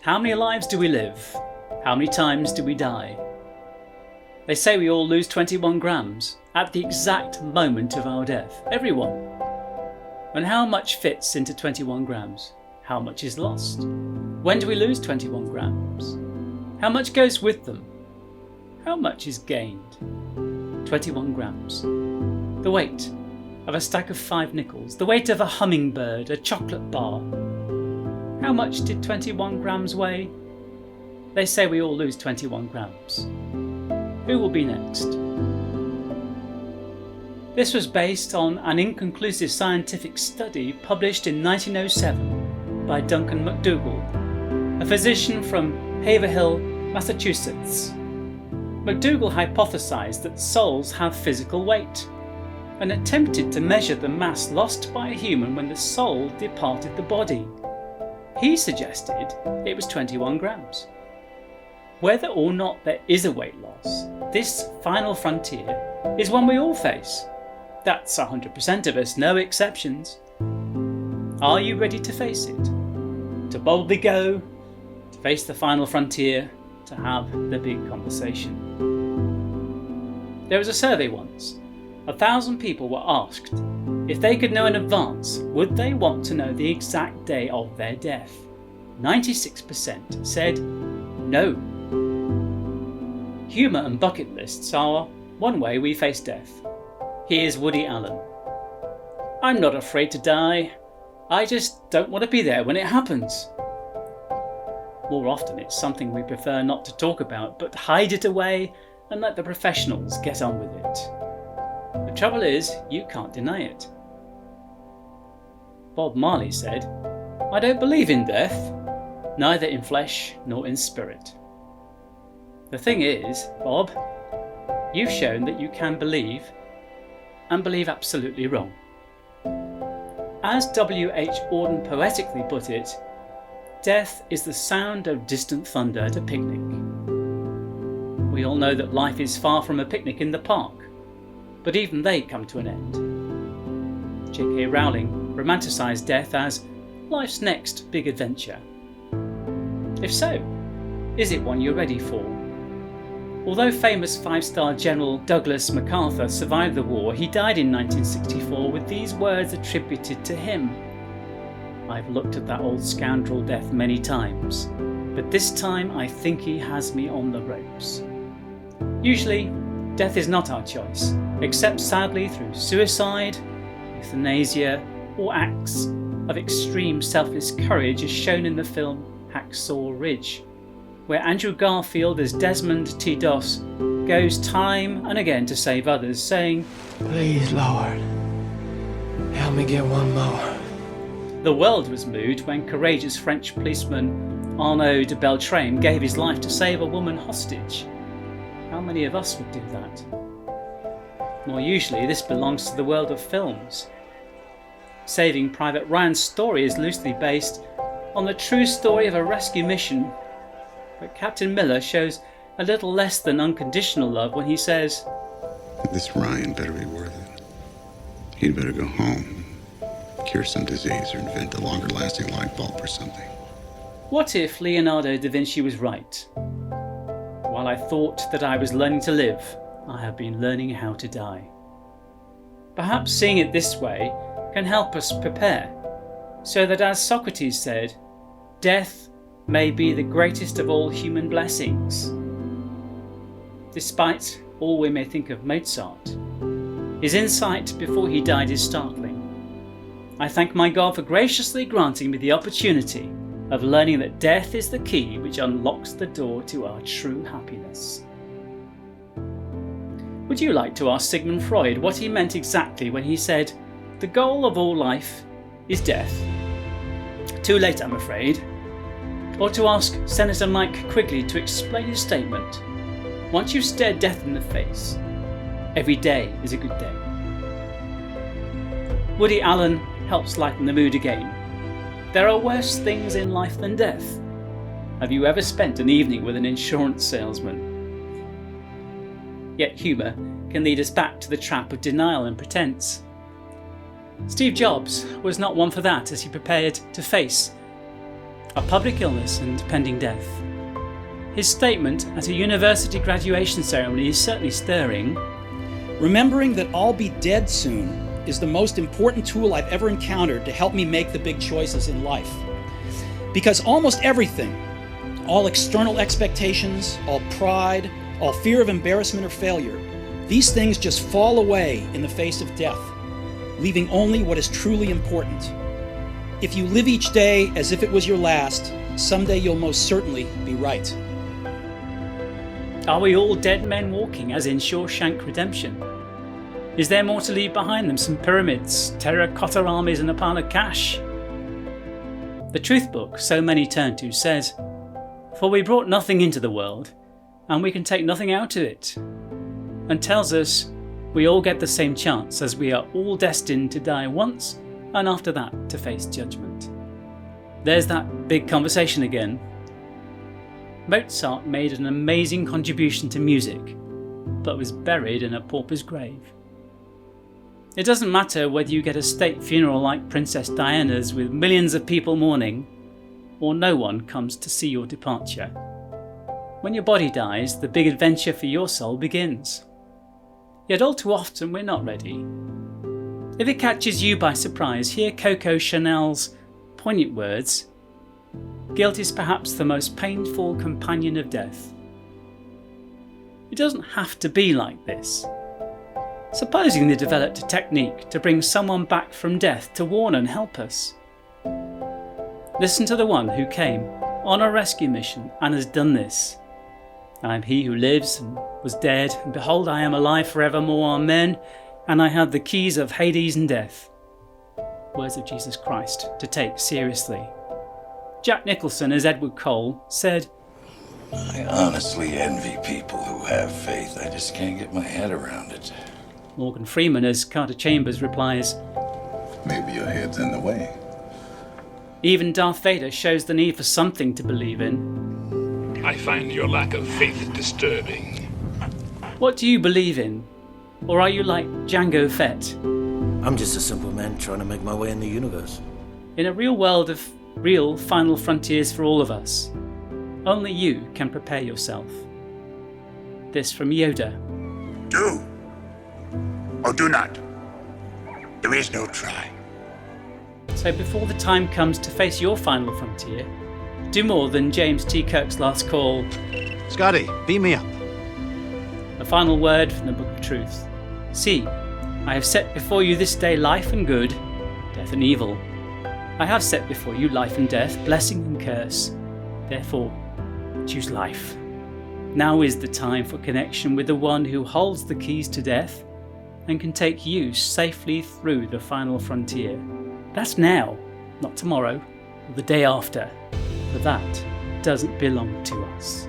How many lives do we live? How many times do we die? They say we all lose 21 grams at the exact moment of our death. Everyone. And how much fits into 21 grams? How much is lost? When do we lose 21 grams? How much goes with them? How much is gained? 21 grams. The weight of a stack of 5 nickels. The weight of a hummingbird, a chocolate bar. How much did 21 grams weigh? They say we all lose 21 grams. Who will be next? This was based on an inconclusive scientific study published in 1907 by Duncan McDougall, a physician from Haverhill, Massachusetts. McDougall hypothesized that souls have physical weight and attempted to measure the mass lost by a human when the soul departed the body. He suggested it was 21 grams. Whether or not there is a weight loss, this final frontier is one we all face. That's 100% of us, no exceptions. Are you ready to face it? To boldly go, to face the final frontier, to have the big conversation? There was a survey once. 1,000 people were asked if they could know in advance, would they want to know the exact day of their death? 96% said no. Humour and bucket lists are one way we face death. Here's Woody Allen. I'm not afraid to die. I just don't want to be there when it happens. More often it's something we prefer not to talk about, but hide it away and let the professionals get on with it. The trouble is, you can't deny it. Bob Marley said, I don't believe in death, neither in flesh nor in spirit. The thing is, Bob, you've shown that you can believe, and believe absolutely wrong. As W.H. Auden poetically put it, death is the sound of distant thunder at a picnic. We all know that life is far from a picnic in the park, but even they come to an end. J.K. Rowling romanticised death as life's next big adventure. If so, is it one you're ready for? Although famous 5-star General Douglas MacArthur survived the war, he died in 1964 with these words attributed to him. I've looked at that old scoundrel death many times, but this time I think he has me on the ropes. Usually, death is not our choice, except sadly through suicide, euthanasia, or acts of extreme selfless courage as shown in the film Hacksaw Ridge, where Andrew Garfield as Desmond T. Doss goes time and again to save others, saying, Please, Lord, help me get one more. The world was moved when courageous French policeman Arnaud de Beltrame gave his life to save a woman hostage. How many of us would do that? More usually, this belongs to the world of films. Saving Private Ryan's story is loosely based on the true story of a rescue mission, but Captain Miller shows a little less than unconditional love when he says, This Ryan better be worth it. He'd better go home, cure some disease, or invent a longer lasting light bulb or something. What if Leonardo da Vinci was right? While I thought that I was learning to live, I have been learning how to die. Perhaps seeing it this way can help us prepare, so that as Socrates said, death may be the greatest of all human blessings. Despite all we may think of Mozart, his insight before he died is startling. I thank my God for graciously granting me the opportunity of learning that death is the key which unlocks the door to our true happiness. Would you like to ask Sigmund Freud what he meant exactly when he said, the goal of all life is death? Too late, I'm afraid. Or to ask Senator Mike Quigley to explain his statement, once you've stared death in the face, every day is a good day. Woody Allen helps lighten the mood again. There are worse things in life than death. Have you ever spent an evening with an insurance salesman? Yet humour can lead us back to the trap of denial and pretense. Steve Jobs was not one for that as he prepared to face a public illness and pending death. His statement at a university graduation ceremony is certainly stirring. Remembering that I'll be dead soon is the most important tool I've ever encountered to help me make the big choices in life. Because almost everything, all external expectations, all pride, all fear of embarrassment or failure, these things just fall away in the face of death, leaving only what is truly important. If you live each day as if it was your last, someday you'll most certainly be right. Are we all dead men walking, as in Shawshank Redemption? Is there more to leave behind them? Some pyramids, terracotta armies and a pile of cash? The truth book so many turn to says, "For we brought nothing into the world, and we can take nothing out of it," and tells us we all get the same chance, as we are all destined to die once, and after that to face judgment. There's that big conversation again. Mozart made an amazing contribution to music, but was buried in a pauper's grave. It doesn't matter whether you get a state funeral like Princess Diana's with millions of people mourning, or no one comes to see your departure. When your body dies, the big adventure for your soul begins. Yet all too often we're not ready. If it catches you by surprise, hear Coco Chanel's poignant words, "Guilt is perhaps the most painful companion of death." It doesn't have to be like this. Supposing they developed a technique to bring someone back from death to warn and help us. Listen to the one who came on a rescue mission and has done this. "I am he who lives and was dead, and behold I am alive forevermore, amen, and I have the keys of Hades and death." Words of Jesus Christ to take seriously. Jack Nicholson, as Edward Cole, said, "I honestly envy people who have faith. I just can't get my head around it." Morgan Freeman, as Carter Chambers, replies, Maybe your head's in the way. "Even Darth Vader shows the need for something to believe in." I find your lack of faith disturbing. What do you believe in? Or are you like Jango Fett? I'm just a simple man trying to make my way in the universe. In a real world of real final frontiers for all of us, only you can prepare yourself. This from Yoda. Do or do not. There is no try. So before the time comes to face your final frontier, do more than James T. Kirk's last call. Scotty, beam me up. A final word from the Book of Truth. "See, I have set before you this day life and good, death and evil. I have set before you life and death, blessing and curse. Therefore, choose life. Now is the time for connection with the one who holds the keys to death and can take you safely through the final frontier. That's now, not tomorrow or the day after, for that doesn't belong to us."